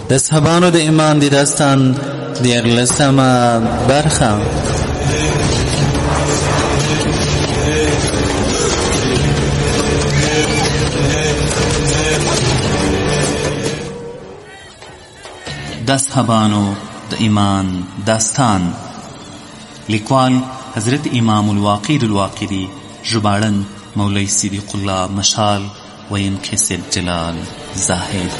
د اصحابانو د ایمان د داستان 14مه برخه. د اصحابانو د ایمان داستان. لیکوال حضرت امام الواقد الواقدی، ژباړن مولوی صدیق الله مشال، ویونکی سید جلال زاهد.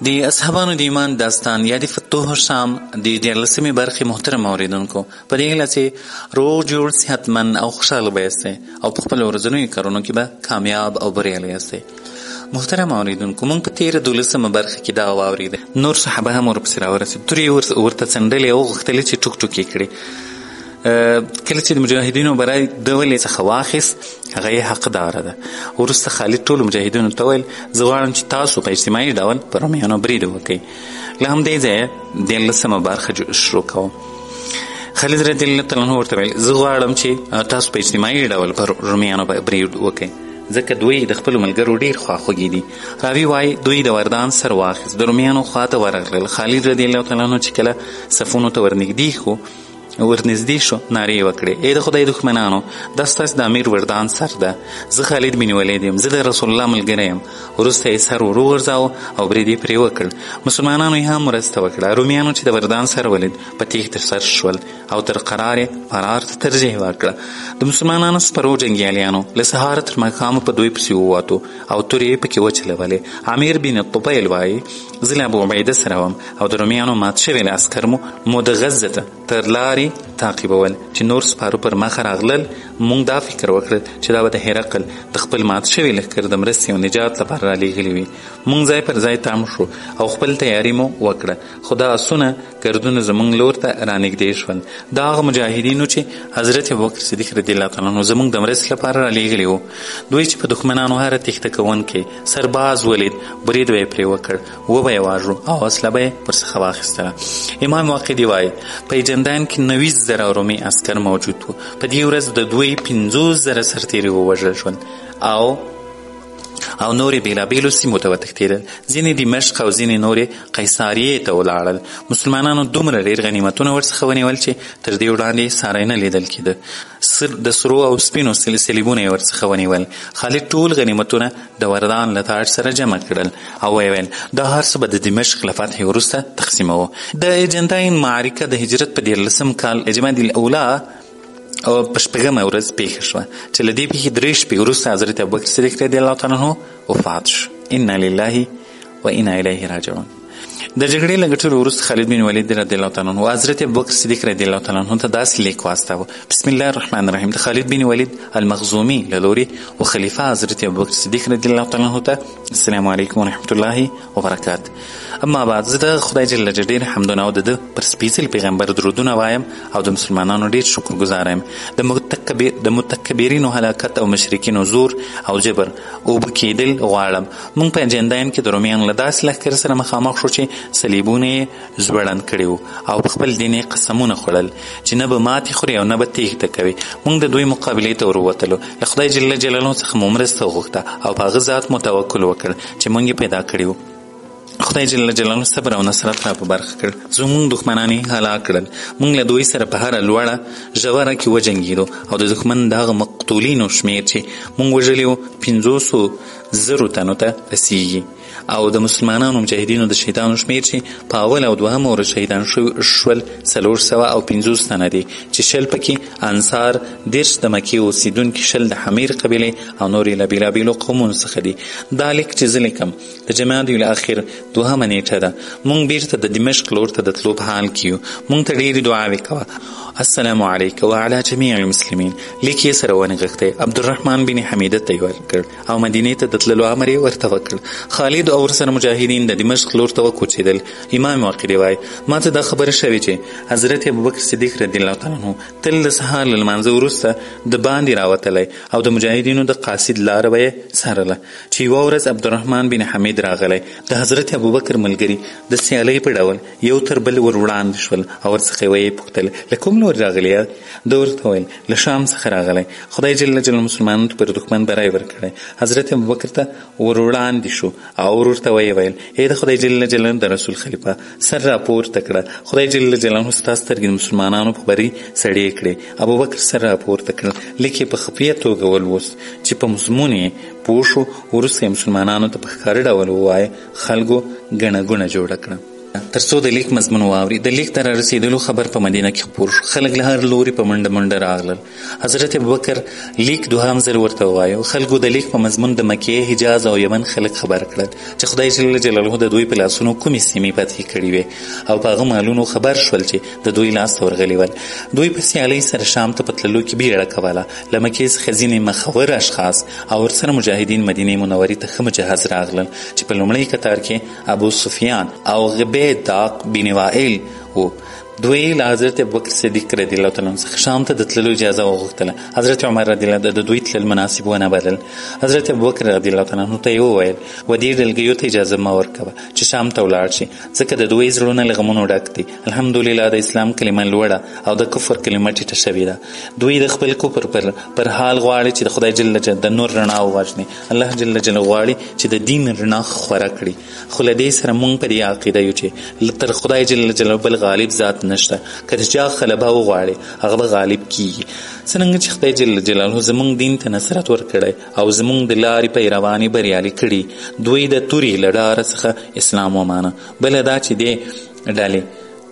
د اصحابانو د ایمان داستان یا د فتوح شام د 14مې برخې محترم اوریدونکو، په دې هیله چې روغ جوړ صحتمند او خوشحاله به یاستئ او په خپلو ورځنیو کارونو کې به کامیاب او بریالی یاستئ. محترم اوریدونکو، موږ په تېره 12مه برخه کې دا واورېده. نور صحابه هم ورپسې راورسېد، تورې ورته څنډلې او غوښتلې چې ټوک ټوک یې کړي. کله چې د مجاهدینو برای د ولې څخه واخیست، هغه یې حقداره ده. وروسته خالد ټولو مجاهدینو ته ویل زه غواړم چې تاسو په اجتماعي ډول پر رومیانو برید وکړئ. له همدې ځایه 14مه برخه شروع کوم. خالد رضی الله تعالی عنه ورته ویل زه غواړم چې تاسو په اجتماعي ډول پر رومیانو برید وکړئ، ځکه دوی د خپلو ملګرو ډېر خواخوږي دي. راوي وایي دوی د وردان سر واخیست، د رومیانو خواته ورغلل. خالد رضی الله تعالی عنه چې کله صفونو ته ورنږدې شو، نارې یې وکړې ای د خدای دښمنانو، دا ستاسې د امیر وردان سر ده. زه خالد بن ولید یم، زه د رسول الله ملګری یم. وروسته یې سر ور وغورځاوه او برید یې پرې وکړ. مسلمانانو یې هم مرسته وکړه. رومیانو چې د وردان سر ولید په تیښته سر شول او تر قرار یې فرار ته ترجیح ورکړه. د مسلمانانو سپرو جنګیالیانو له سهاره تر ماښامه په دوی پسې ووتو او تورې یې پکې وچلولې. امیر بن طفیل وایي زه له ابو عبیده سره وم او د رومیانو مات شوي عسکر مو د غزه ته تر لارې تعقیبول چې نور سپارو پر مخه راغلل. موږ دا فکر وکړل چې دا به د هرقل د خپل مات شوي لښکر د مرستې او نجات لپاره رالیږلي وي. موږ ځای پر ځای تم شو او خپل تیاري مو وکړه، خو دا آسونه ګردونه زموږ لور ته رانږدې شول. دا هغه مجاهدینو چې حضرت ابوبکر صدیق رضی الله تعالی عنه زموږ د مرستې لپاره رالیږلي وو. دوی چې په دښمنانو هره تیښته کوونکی سرباز ولید، برید به یې پرې وکړ، وبه یې واژو او وسله به یې ورڅخه واخیستله. امام واقدي وایي په ایجندان کې 90,000 رومي عسکر موجود وو. په دې ورځ د دوی 50,000 سرتیري ووژل شول او نورې بېلابېلو سیمو ته وتښتېدل. ځینې دمشق او ځینې نورې قیصاریې ته ولاړل. مسلمانانو دومره ډېر غنیمتونه ورڅخه ونیول چې تر دې وړاندې ساری نه لیدل کېده. د سرو او سپینو صلیبونه یې ورڅخه ونیول. خالد ټول غنیمتونه د وردان له تاج سره جمع کړل او ویې ویل دا هر څه به د دمشق له فتحې وروسته تقسیموو. د ایجنټاین معرکه د هجرت په 14 کال جمادی الاولی او په 6مه ورځ پیښه شوه چې له دې پیښې 3 شپې وروسته حضرت ابوبکر صدیق رضی الله تعالی عنه وفات شو. انا لله و انا الیه راجعون. د جګړې له ګټلو وروسته خالد بن ولید رضی الله تعالی عنه حضرت ابوبکر صدیق رضی الله تعالی عنه ته داسې لیک واستاوه: بسم الله الرحمن الرحیم. د خالد بن ولید المخزومي له لوري و خلیفه حضرت ابوبکر صدیق رضی الله تعالی عنه ته السلام علیکم ورحمة الله وبرکاته. اما بعد زه د خدای جل جلاله حمدونه او د پر سپېڅلي پیغمبر درودونه وایم او د مسلمانانو ډېر شکرګزار یم. د متکبرینو هلاکت او مشرکینو زور او جبر اوبه کېدل غواړم. موږ په اجنداین کې د رومیانو له داسې لښکر سره مخامخ شو چې صلیبونه یې زبړند کړي وو او په خپل دین یې قسمونه خوړل چې نه به ماتې خوري او نه به تیښته کوي. موږ د دوی مقابلې ته وروتلو. له خدای جل جلاله څخه مو مرسته وغوښته او په هغه ذات مو توکل وکړ چې موږ یې پیدا کړي وو. خدای جل جلاله صبر او نصرت را په برخه کړ. زموږ دښمنان یې هلاک کړل. موږ له دوی سره په هره لوړه ژوره کې وجنګېدو او د دښمن د هغه مقتولینو شمېر چې موږ وژلي وو 500,000 تنو ته رسیږي او د مسلمانانو مجاهدینو د شهیدانو شمېر چې په اول او دوهمه ورځ شهیدان شول 450 تنه دي چې 20 پکې انصار، 10 د مکې اوسېدونکي، 20 د حمیر قبیلې او نورې له بېلابېلو قومونو څخه دي. دا لیک چې زه لیکم د جمادی الاخر 2مه نیټه ده. موږ بیرته د دمشق لور ته د تلو په حال کې یو. موږ ته ډېرې دعاوې کوه السلام علیک وعلى جميع المسلمین. لیک یې سره ونغښتی. عبدالرحمن بن حمیده ته یې ورکړ او مدینې ته د تللو امر یې ورته وکړ. خالد او ورسره مجاهدین د دمشق لور ته وکوچېدل. امام واقدي وایي ما ته دا خبره شوې چې حضرت ابوبکر صدیق رضی الله تعالی عنه تل د سهار له لمانځه وروسته د باندې راوتلی او د مجاهدینو د قاصد لاره به یې څارله چې یوه ورځ عبدالرحمن بن حمید راغلی. د حضرت ابوبکر ملګري د سیالۍ په ډول یو تر بل ور وړاندې شول او ورڅخه یې پوښتل له کوم لورې راغلی یاست؟ ده ورته ویل له شام څخه راغلی. خدای جل جلاله مسلمانانو ته پر دښمن بری ورکړی. حضرت ابوبکر ته ور وړاندې شو او ورته ویې ویل ای د خدای جل جلاله د رسول خلیفه سر راپورته کړه. خدای جل جلاله ستا سترګې د مسلمانانو په بري سړې کړې. ابوبکر سر راپورته کړل لیک یې په خفیه توګه ولوست چې په مضمون یې پوه شو. وروسته یې مسلمانانو ته په ښکاره ډول ووایه. خلکو ګڼه ګوڼه جوړه کړه تر څو د لیک مضمون واوري. د لیک ته رارسېدلو خبر په مدینه کې خپور شو. خلک له هر لوري په منډه منډه راغلل. حضرت ابوبکر لیک دوهم ځل ورته ووایه. خلکو د لیک په مضمون د مکې، حجاز او یمن خلک خبر کړل چې خدای جل جلاله د دوی په لاسونو کومې سیمې فتح کړي وې او په هغه مالونو خبر شول چې د دوی لاس ته ورغلي ول. دوی په سیالۍ سره شام ته په تللو کې بیړه کوله. له مکې څخه ځینې مخور اشخاص او ورسره مجاهدین مدینې منورې ته ښه مجهز راغلل چې په لومړي کتار کې ابو سفیان او داق بن وائل و. دوی له حضرت ابوبکر صدیق رضی الله تعالی عنه څخه شام ته د تللو اجازه وغوښتله. حضرت عمر رضی الله عنه د دوی تلل مناسب ونه بلل. حضرت ابوبکر رضی الله تعالی عنه ته یې وویل و دې ډلګیو ته اجازه مه ورکوه چې شام ته ولاړ شي ځکه د دوی زړونه له غمونو ډک دي. الحمدلله د اسلام کلمه لوړه او د کفر کلمه ټیټه شوې ده. دوی د خپل کفر پر حال غواړي چې د خدای جل جلاله د نور رڼا ووژني. الله جل جلاله غواړي چې د دین رڼا خوره کړي. خو له دې سره موږ په دې عقیده یو چې تر خدای جل جلاله بل غالب ذات نشته. که د چا غلبه وغواړي هغه به غالب کیږي. څرنګه چې خدای جل جلاله زموږ دین ته نصرت ورکړی او زموږ د لارې پیروانې بریالي کړي. دوی د تورې له ډاره څخه اسلام ومانه. بله دا چې دې ډلې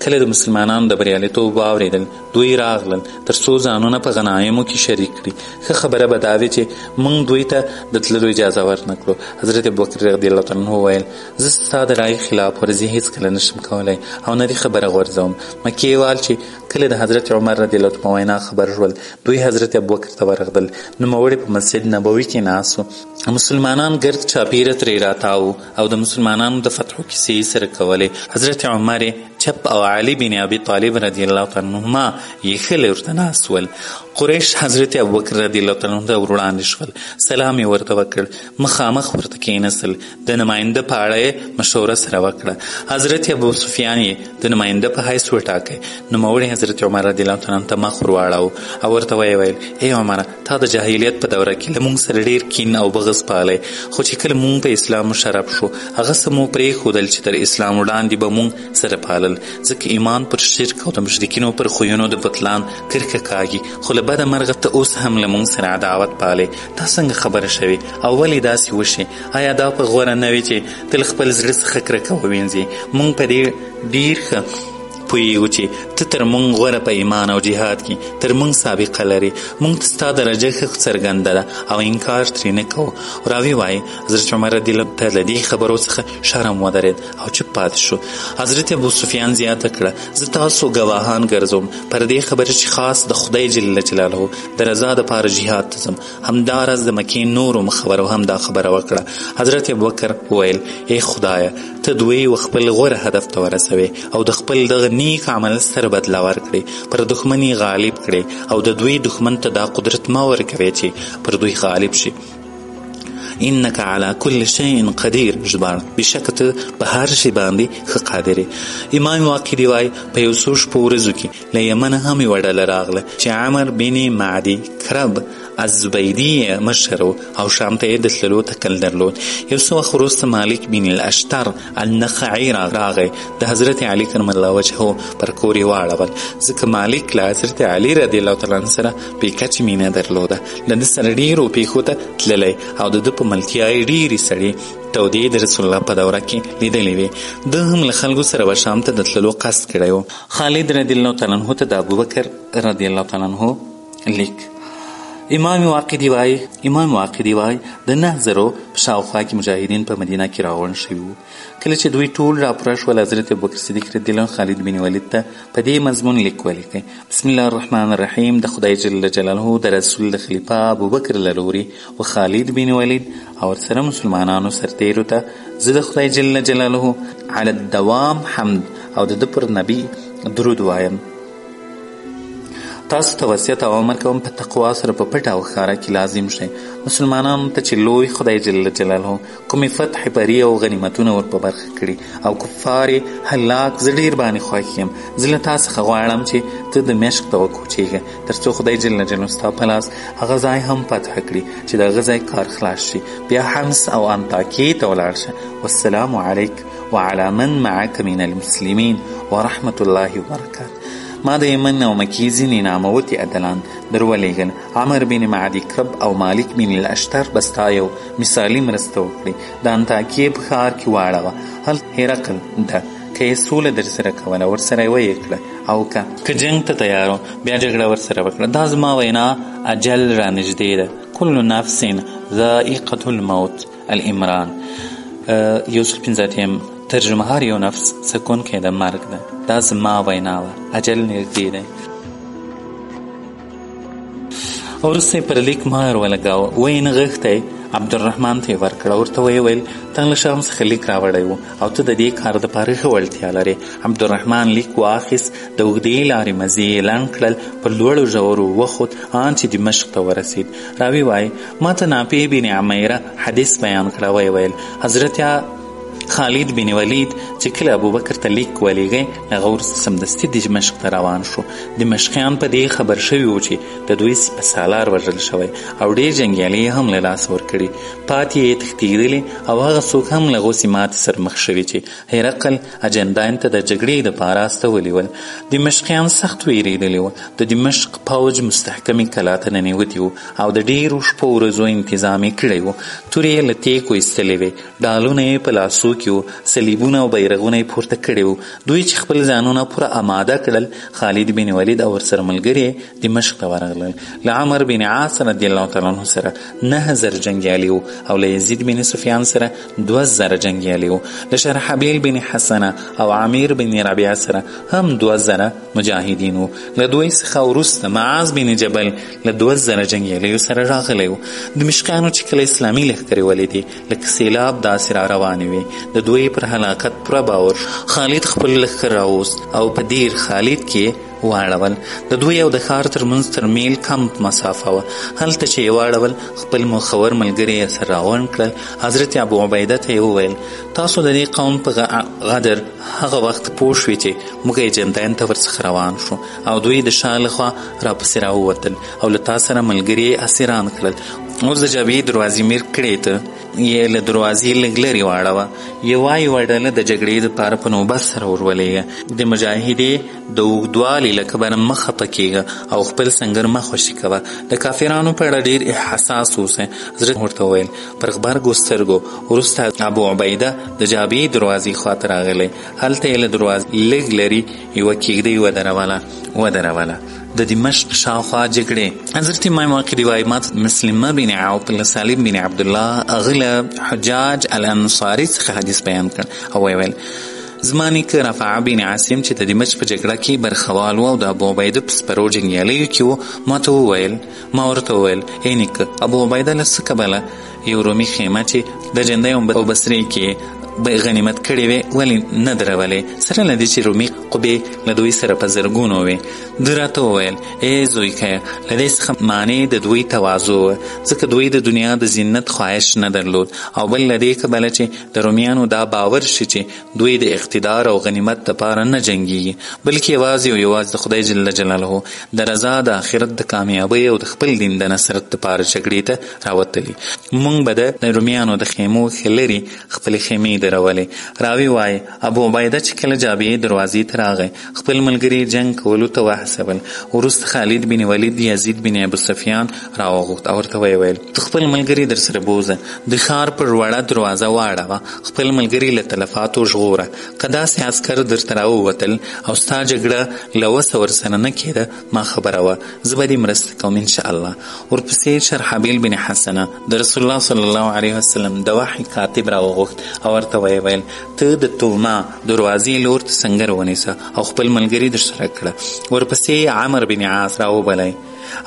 کله د مسلمانانو د بریالیتوب واورېدل دوی راغلل تر څو ځانونه په غنایمو کې شریک کړي. ښه خبره به دا وي چې موږ دوی ته د تللو اجازه ورنه کړو. حضرت ابوبکر رضی الله تعالی عنه وویل زه ستا د رایې خلاف ورزي هېڅکله نشم کولی او نه دې خبره غورځوم. مکېوال چې کله د حضرت عمر رضی الله عنه په وینا خبر شول دوی حضرت ابوبکر ته ورغلل. نوموړی په مسجد نبوي کې ناست و. مسلمانان ګرد چاپیره ترې راتاو او د مسلمانانو د فتحو کیسې سره کولې. حضرت عمر چپ او علی بن ابي طالب رضی الله تعالی عنهما یې ښه ورته ناست ول. قریش حضرت ابوبکر رضی الله تعالی عنه ته وړاندې شول. سلام یې ورته وکړ. مخامخ ورته کېنستل. د نماینده په اړه یې مشوره سره وکړه. حضرت ابو سفیان یې د نماینده په حیث وټاکئ. نوموړي حضرت عمر رضی الله تعالی عنه ته مخ ور واړاوه او ورته ویې ویل ای عمره تا د جاهلیت په دوره کې له موږ سره ډېر کین او بغض پالی خو چې کله موږ په اسلام مشرف شو هغه څه مو پرېښودل چې تر اسلام وړاندې به موږ سره پالل ځکه ایمان پر شرک او د مشرکینو پر خویونو د بطلان کرکه کاږي. خو له بده مرغه ته اوس هم له موږ سره عداوت پالې. دا څنګه خبره شوې او ولې داسې وشي؟ آیا دا په غوره نه وي چې تل خپل زړه څخه کرکه ووینځې؟ موږ په دې ډېر ښه پوهیږو چې ته تر موږ غوره په ایمان او جهاد کې تر موږ سابقه لري. موږ ته ستا درجه ښه څرګنده ده او انکار ترې نه کوو. راوي وایي حضرت عمر رضی الله ته له دې خبرو څخه شرم ودرېد او چوپ پاتې شو. حضرت ابو سفیان زیاته کړه زه تاسو ګواهان ګرځوم پر دې خبره چې خاص د خدای جل جلاله د رضا دپاره جهاد ته ځم. همداراز د مکې نورو مخورو هم دا خبره وکړه. حضرت ابوبکر وویل ای خدایه ته دوی و خپل غوره هدف ته ورسوې او د خپل دغه نیک عمل سره بدله ورکړي. پر دښمني غالب کړي او د دوی دښمن ته دا قدرت مه ورکوي چې پر دوی غالب شي. انک علی کل شیء قدیر ژباړه بېشکه ته په هر شي باندې ښه قادر یې. امام واقدي وایي په یو څو شپو ورځو کې له یمنه هم یوه ډله راغله چې عمر بن معدي کرب الزبیدي مشر او شام ته یې د تللو تکل درلود. یو څه وخت وروسته مالک بن الاشتر النخعي راغی. د حضرت علي کرم الله وجهه پر کور یې واړول ځکه مالک له حضرت علي رضی الله تعالی عنه سره بې کچې مینه درلوده. له ده سره ډېرو پیښو ته تللی او د ده په ملتیا یې ډېرې سړې تودې د رسول الله په دوره کې لیدلې وې. ده هم له خلکو سره به شام ته د تللو قصد کړی و. خالد رضی الله تعالی عنه ته د ابوبکر رضی الله تعالی عنه لیک امام واقدي وایي د 9,000 په شاوخوا کې مجاهدین په مدینه کې راغونډ شوي وو. کله چې دوی ټول راپوره شول، حضرت ابوبکر صدیق رضی الله عنه خالد بن ولید ته په دې مضمون لیک ولیکئ: بسم الله الرحمن الرحیم. د خدای جل جلاله د رسول د خلیفه ابوبکر لوري و خالد بن ولید او ورسره مسلمانانو سرتیرو ته زه د خدای جل جلاله علی الدوام حمد او د ده پر نبی درود وایم. تاسو ته وصیت او امر کوم په تقوا سره په پټه او ښکاره کې لازم شئ. مسلمانانو ته چې لوی خدای جل جلاله کومې فتح بری او غنیمتونه ور په برخه کړي او کفار یې هلاک، زه ډېر باندې خوښ یم. زه له تا څخه غواړم چې ته د مشق ته وکوچېږه تر څو خدای جل جلاله ستا په لاس هغه ځای هم فتح کړي چې د هغه ځای کار خلاص شي. بیا حمص او انطاکیې ته ولاړ شه. والسلام علیک وعلى من معك من المسلمین ورحمة الله وبرکاته. ما د یمن او مکې ځینې ناموتي عدلان در ولیږل. عمر بن معدي کرب او مالک بن الاشتر به ستا یو مثالي مرسته وکړي. د انطاکیې په ښار کې واړوه. هلته هرقل ده، که یې سوله در سره کوله ورسره یې ویې کړه، او که جنګ ته تیار و بیا جګړه ورسره وکړه. دا زما وینا اجل را نږدې ده. کل نفس ذائقة الموت. العمران 115 ترجمه: هر یو نفس سکونکی د مرګ ده. دا زما وینا وه، اجل نږدې دی. وروسته یې پر لیک مهر ولګاوه. ویې نغښتی عبدالرحمن ته یې ورکړه. ورته ویې ویل ته له شام څخه لیک راوړی و او ته د دې کار دپاره ښه وړتیا لرې. عبدالرحمن لیک واخیست، د اوږدې لارې مزې یې لنډ کړل، په لوړو ژورو وخوت ان چې دمشق ته ورسید. راوي وایي ما ته نافع بن عمیره حدیث بیان کړه. ویې ویل حضرت خالد بن ولید چې کله ابوبکر ته لیک ولېږی، هغه وروسته سمدستي دمشق ته روان شو. دمشقیان په دې خبر شوي وو چې د دوی سپه سالار وژل شوی او ډېر جنګیالي یې هم له لاسه ورکړي. پاتې یې تښتېدلي او هغه څوک هم له غوسې ماتې سره مخ شوي چې هرقل اجنداین ته د جګړې دپاره استولي ول. دمشقیان سخت ویرېدلي وو. د دمشق پوج مستحکمې کلا ته ننوتي وو او د ډېرو شپو ورځو انتظام یې کړی وو. تورې یې له تیکو ایستلې وې، ډالونه یې په لاسو صلیبونه او بیرغونه یې پورته کړي وو. دوی چې خپل ځانونه پوره آماده کړل، خالد بن ولید او ورسره ملګري دمشق ته ورغلل. له عمر بن عاص رضی الله تعالی عنه سره 9,000 جنګیالي وو او له یزید بن سفیان سره 2,000 جنګیالي وو. له شرحبیل بن حسنه او عامر بن ربیعه سره هم 2,000 مجاهدین وو. له دوی څخه وروسته معاذ بن جبل له 2,000 جنګیالیو سره راغلی وو. دمشقیانو چې کله اسلامي لښکرې ولیدې لکه سیلاب داسې را روانې وې. د دوی پر هلاکت پوره باور شو. خالد خپل لښکر راوست او په دیر خالد کې واړول. د دوی او د ښار ترمنځ تر میل کم مسافه وه. هلته چې یې واړول، خپل مخور ملګري یې سره راغونډ کړل. حضرت ابو عبیده ته یې وویل تاسو د دې قوم په غدر هغه وخت پوه شوې چې موږ اجنداین ته ورڅخه روان شو او دوی د شا لخوا راپسې راووتل او له تا سره ملګري یې اسیران کړل. اوس د جبهې دروازې میر کړې ته یې له دروازې لږ لرې واړوه. یوه ډله د جګړې دپاره په نوبت سره ورولېږه. د مجاهدې د اوږدوالي له کبله مه خفه کېږه او خپل سنګر مه خوشي کوه. د کافرانو په اړه ډېر حساس اوسئ. حضرت ورته وویل پر غبرګو سترګو. وروسته ابو عبیده د جبهې دروازې خواته راغلی. هلته یې له دروازې لږ لرې یوه کېږدۍ ودروله. د دمشق شاوخوا جګړې. حضرت امام واقدي وایي ما مسلمه بن عوف له سالم بن عبدالله هغه له حجاج الانصاري څخه حدیث بیان کړ او ویل زما نیکه رفاعه بن عاصم چې د دمشق په جګړه کې برخوال و او د ابو عبیده په سپرو جنګیالیو کې و. ما ورته وویل ای نیکه، ابو عبیده له څه کبله یو رومي خیمه چې د جندۍ او بصرې کې غنیمت کړې وې ولې نه درولې، سره له دې چې رومي قبې له دوی سره په زرګونو وې. ده راته وویل ای زویکه، له دې څخه معنی د دوی تواضع وه، ځکه دوی د دنیا د زینت خواهش نه درلود، او بل له دې کبله چې د رومیانو دا باور شي چې دوی د اقتدار او غنیمت دپاره نه جنګیږي، بلکې یوازې د خدای جل جلاله د رضا، د آخرت د کامیابۍ او د خپل دین د نصرت دپاره جګړې ته راوتلي. موږ به د رومیانو د خیمو ښه لرې خپلې خیمې ودرولې. راوي وایي ابو عبیده چې کله جابیې دروازې ته راغی خپل ملګري جنګ کولو ته وهڅول. وروسته خالد بن ولید یزید بن ابو سفیان راوغوښت او ورته ویل ته خپل ملګري در سره بوزه، د ښار پر وړه دروازه واړوه، خپل ملګري له تلفاتو ژغوره. که داسې عسکر درته راووتل او ستا جګړه له وسه ورسره نه کېده ما خبروه، زه به دې مرسته کوم انشاءالله. ورپسې شرحبیل بن حسنه د رسول الله صلی الله علیه وسلم د وحی کاتب راوغوښت او ورته ویل ته د توما دروازې لور ته سنګر ونیسه او خپل ملګري در سره کړه. ورپسې عمر بن عاص راوبلی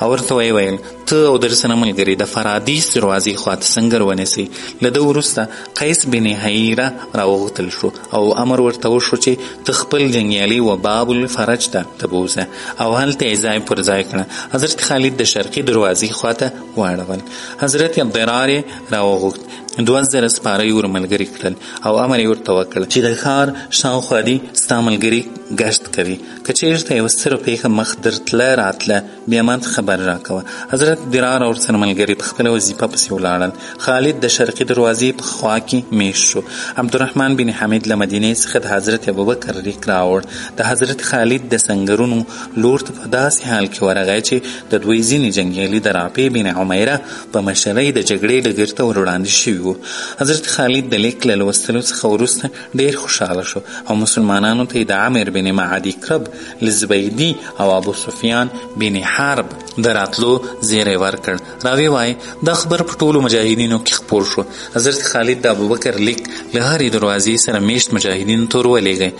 او ورته ویل ته او در سره ملګري د فرادیس دروازې خواته سنګر ونیسئ. له ده وروسته قیس بن حیره راوغوښتل شو او امر ورته وشو چې ته خپل جنګیالي و باب الفرج ته بوزه او هلته یې ځای پر ځای کړه. حضرت خالد د شرقي دروازې خواته واړول. حضرت ضرار راوغوښت 2000 سپاره یې ور ملګري کړل او امر یې ورته وکړ چې د ښار شاوخوا دي ستا ملګري ګشت کوي، که چېرته یوه ستره پیښه مخ درتله راتله بیا ماته خبر راکوه. حضرت ضرار او ورسره ملګري په خپله وظیفه پسې ولاړل. خالد د شرقي دروازې په خوا کې میشت شو. عبدالرحمن بن حمید له مدینې څخه د حضرت ابوبکر لیک راوړ. د حضرت خالد د سنګرونو لور ته په داسې حال کې ورغی چې د دوی ځینې جنګیالي د رافع بن عمیره په مشرۍ د جګړې ډګر ته ور وړاندې شوي وو. حضرت خالد د لیک له لوستلو څخه وروسته ډېر خوشحاله شو او مسلمانانو ته یې د عامر بن معدي کرب لزبیدي او ابو سفیان بن حرب د راتلو زیری ورکړ. راوی وایي دا خبر په ټولو مجاهدینو کې خپور شو. حضرت خالد د ابوبکر لیک له هرې دروازې سره میشت مجاهدینو ته ورولېږی.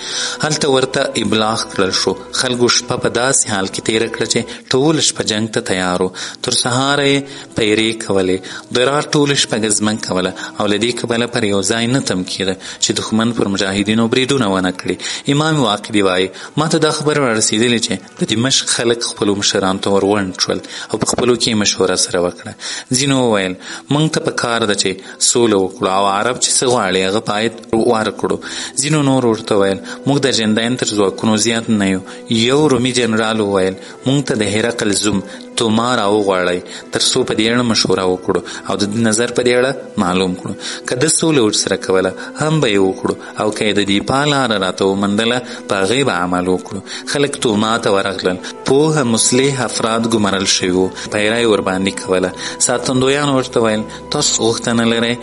هلته ورته ابلاغ کړل شو. خلکو شپه په داسې حال کې تېره کړه چې ټول شپه جنګ ته تیار وو. تر سهاره یې پیرې کولې. ضرار ټوله شپه ګزمن کوله او له دې کبله پر یو ځای نه تم کېده چې دښمن پر مجاهدینو بریدونه ونه کړي. امام واقدي وایي ما ته دا خبر ورسېدلې چې د دمشق خلک خپلو مشرانو ته ورغونډ شول او په خپلو کې مشوره سره وکړه. ځینو وویل موږ ته په کار ده چې سوله وکړو او عرب چې څه غواړي هغه باید ورکړو. ځینو نور ورته ویل موږ د جندین تر ځواکونو زیات نه یو. یو رومي جنرال وویل موږ ته د هرقل زوم توما راوغواړئ تر څو په دې اړه مشوره وکړو او د نظر په دې اړه معلوم کړو. که د سوله ورسره کوله هم به یې وکړو او که یې د دفاع لاره راته ومندله په هغې به عمل وکړو. خلک توما ته ورغلل. پوهه مصلح افراد ګمارل شوي وو. پیره یې ورباندې کوله. ساتندویانو ورته ویل تاسو غوښتنه لرئ؟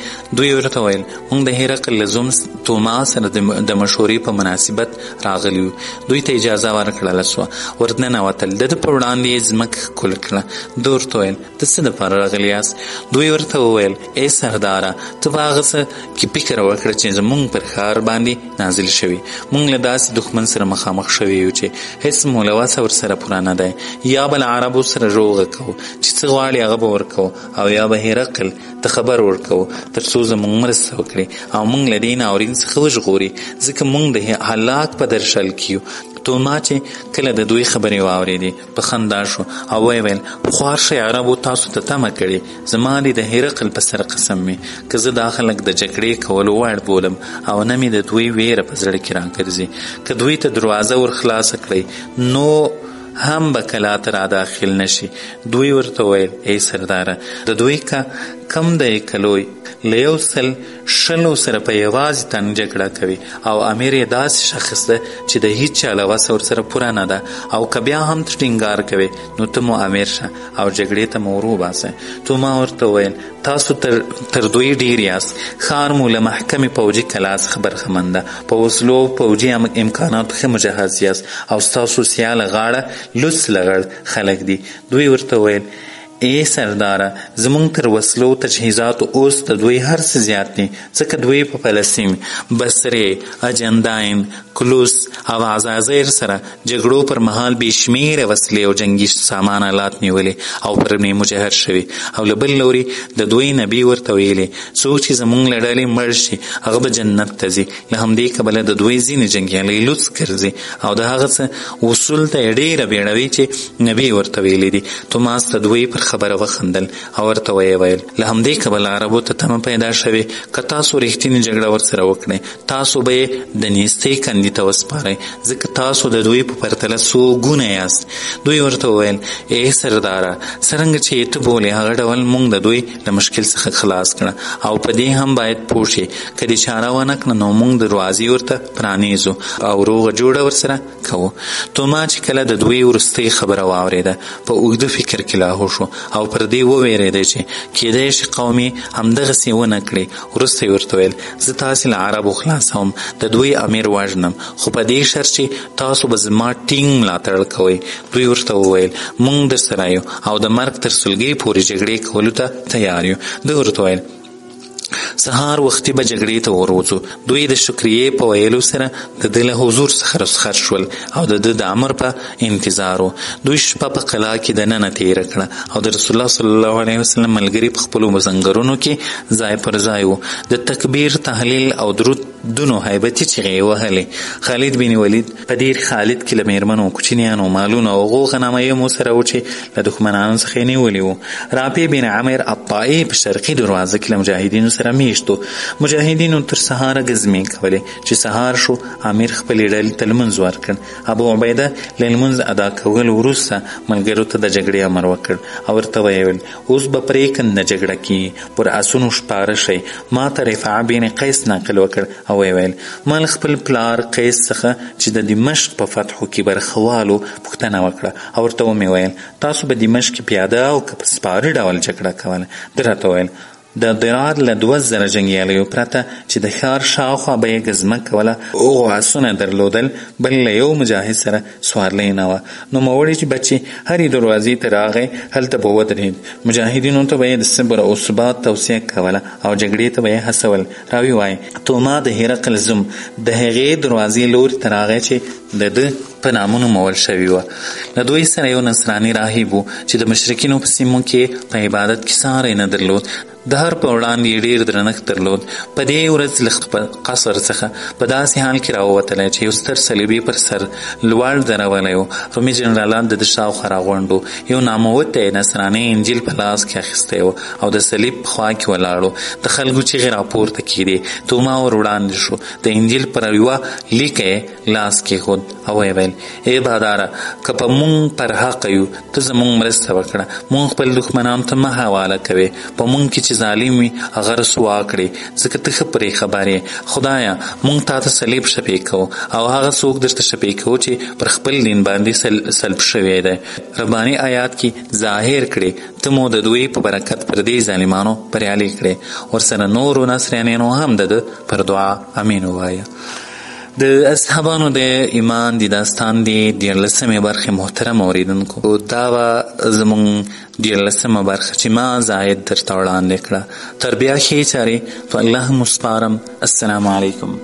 دوی ورته ویل موږ د هرقل زوم توما سره د مشورې په مناسبت راغلي یو. دوی ته اجازه ورکړله سوه. ورننوتل. د ده په وړاندې یې ځمکه ښکل کړه. ده ورته ویل د څه دپاره راغلي یاست؟ دوی ورته وویل ای سرداره ته په هغه څه کې فکر وکړه چې زموږ پر ښار باندې نازل شوي. موږ له داسې دښمن سره مخامخ شوي یو چې هېڅ مولوسه ورسره پوره نه دی. یا به له عربو سره روغه کوو چې څه غواړي هغه به ورکوو او یا به هرقل ته خبر ورکوو تر څو زموږ مرسته وکړي او موږ له دې ناورین څخه وژغوري ځکه موږ د هلاک په درشل کې یو. توما چې کله د دوی خبرې واورېدې په خندا شو او ویې ویل خوار شئ عربو تاسو ته تمه کړې. زما دې د هرقل په سر قسم مې که زه دا خلک د جګړې کولو وړ بولم او نه مې د دوی ویره په زړه کې راګرځي. که دوی ته دروازه ور خلاصه کړئ نو هم به کلا ته را داخل نشي. دوی ورته ویل ای سرداره د دوی که کم دی کلوی له 100 سره په یوازې تن جګړه کوي او امیر یې داسې شخص ده چې د هیڅ چا له وسه ورسره پوره نه ده او که بیا هم ته ټینګار کوي نو ته مو امیر شه او جګړې ته مو ور وباسه. توما ورته ویل تاسو تر دوی ډیر یاست. ښار مو له محکمې پوجي کلا څخه برخمن ده. په وسلو پوجي امکاناتو ښه مجهز یاست او ستاسو سیاله غاړه لوڅ لغړ خلک دي. دوی ورته ویل ای سرداره زمونږ تر وسلو تجهیزاتو اوس د دوی هر څه زیات دي ځکه دوی په فلسطین، بصرې، اجنداین، کلوس او عزازیر سره جګړو پر مهال بې شمېره وسلې او جنګي سامان آلات نیولې او پر مې مجهر شوي او له بل لوري د دوی نبي ورته ویلې څوک چې زمونږ له ډلې مړ شي هغه به جنت ته ځي. له همدې کبله د دوی ځینې جنګیالي لوڅ ګرځي او د هغه څه وصول ته یې ډېره بیړوي چې نبي ورته ویلي دي. توماس ته دوی پر خبره وخندل او ورته ویې ویل له همدې کبله عربو ته تمه پیدا شوې که تاسو رښتینې جګړه ورسره وکړئ تاسو به یې د نیستۍ کندې ته وسپارئ ځکه تاسو د دوی په پرتله څو ګونه یاست. دوی ورته وویل ای سرداره څرنګه چې ته بولې هغه ډول موږ د دوی له مشکل څخه خلاص کړه او په دې هم باید پوه شې که دې چاره ونه کړه نو موږ دروازې ورته پرانیزو او روغه جوړه ورسره کوو. توما چې کله د دوی وروستۍ خبره واورېده په اوږده فکر کې لاهو شو او پر دې وویرېدی چې کیدای شي قوم یې همدغسې ونه کړي. وروسته یې ورته ویل زه تاسې له عربو خلاصوم د دوی امیر وژنم خو په دې شرط چې تاسو به زما ټینګ ملاتړ کوئ. دوی ورته وویل موږ درسره یو او د مرګ تر سلګۍ پورې جګړې کولو ته تیار یو. دوی ورته ویل سهار وختي به جګړې ته وروځو. دوی د شکریې په ویلو سره د ده له حضور څخه رخصت شول او د ده د امر په انتظار و. دوی شپه په قلا کې دننه تېره کړه او د رسول الله صلی الله علیه وسلم ملګري په خپلو زنګرونو کې ځای پر ځای وو. د تکبیر تحلیل او درود دونو هیبتي چغې وهلې. خالد بن ولید په دیر خالد کې له میرمنو کوچنیانو مالونه او هغو غنمایمو سره و چې له دښمنانو څخه یې نیولي وو. رافع بن عامر الطائي په شرقي دروازه کې له مجاهدینو سره میشتو. مجاهدینو تر سهاره ګزمې کولې چې سهار شو امیر خپلې ډلې ته لمونځ ورکړ. ابو عبیده له لمونځ ادا کولو وروسته ملګرو ته د جګړې امر وکړ او ورته ویې ویل اوس به پرېکنده جګړه کېږي پر اسونو شپاره شئ. ما ته رفاعه بن قیس ناقل وکړ او ویې ویل ما له خپل پلار قیس څخه چې د دمشق په فتحو کې برخوالو پوښتنه وکړه او ورته ومې ویل تاسو به دمشق کې پیاده او که په سپاره ډول جګړه کوله؟ ده راته ویل د ضرار له 2000 جنګیالیو پرته چې د ښار شاوخوا به یې ګزمه کوله هغو آسونه درلودل بل له یو مجاهد سره سوارلی نه وه. نوموړي چې بچي هرې دروازې ته راغی هلته به ودرېد. مجاهدینو ته به یې د صبر او ثبات توصیه کوله او جګړې ته به یې هڅول. راوي وایي توما د هرقل زوم د هغې دروازې لوري ته راغی چې د ده په نامونو مول شوي وه. له دوی سره یو نصراني راهب و چې د مشرکینو په سیمو کې په عبادت کې ساری نه درلود. د هر په وړاندې یې ډېر درنښت درلود. په دې ورځ له خپل قصر څخه په داسې حال کې راووتلی چې یو ستر صلیبي پر سر لوړ درولی و. رومي جنرالان د ده شاوخوا راغونډ وو. یو ناموتی نصراني انجیل په لاس کې اخیستی و او د صلیب په خوا کې ولاړ و. د خلکو چیغې راپورته کېدې. توما ور وړاندې شو. د انجیل پر یوه لیکه یې لاس کېښود او ویې ویل ای باداره که په مونږ پر حقه یو ته زمونږ مرسته وکړه. مونږ خپل دښمنانو ته مه حواله کوې. په مونږ کې چې ظالم وي هغه رسوا کړې ځکه ته ښه پرې خبر یې. خدایه مونږ تا ته صلیب شپې کوو او هغه څوک درته شپې کوو چې پر خپل دین باندې سلب شوی دی. رباني آیات کې ظاهر کړې ته مو د دوی په برکت پر دې ظالمانو بریالي کړې. ورسره نورو نصرانیانو هم د ده پر دعا امین ووایه. د اصحابانو د ایمان د داستان د 14مې برخې محترم اوریدونکو دا به زموږ 14مه برخه چې ما زاید درته وړاندې کړه. تر بیا ښې چارې په الله مو سپارم. السلام علیکم.